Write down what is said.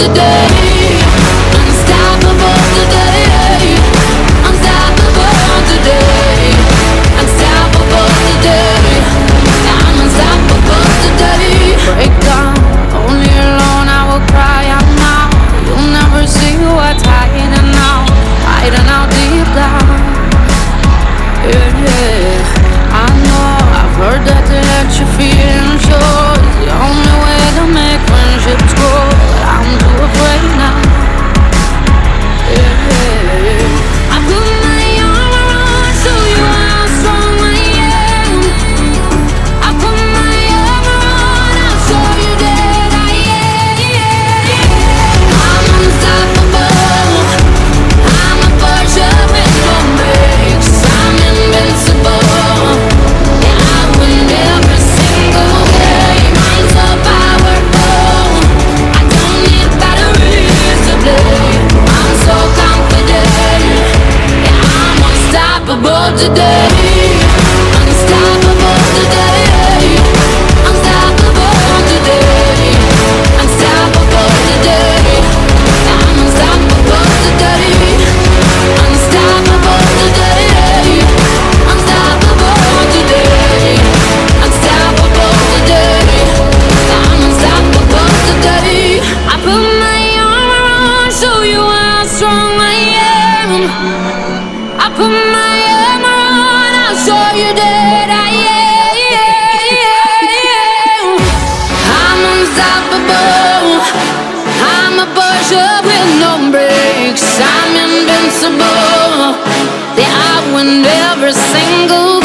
today. Unstoppable today. Unstoppable today. Unstoppable today. I'm unstoppable today. Break down, only alone I will cry out now. You'll never see what's hiding out, hiding out deep down. Yeah, yeah. I know, I've heard that to let you feel sure is the only way to make friendships grow, but I'm too afraid now. Yeah, yeah. I put my armor on, show you how strong I am. I put my armor on, I'll show you that I am. I'm unstoppable. I'm a Porsche with no brakes. I'm invincible. Yeah, I win every single game. I'm so powerful. I don't need batteries to play. I'm so confident. Yeah, I'm unstoppable today. Unstoppable today. Unstoppable today. Unstoppable today. I'm unstoppable today. Unstoppable today. Unstoppable today. Unstoppable today. I'm unstoppable today. I put my armor on, show you how strong I am. I put my armor on, I'll show you that I am. I'm unstoppable. I'm a Porsche with no brakes. I'm invincible. Yeah, I win every single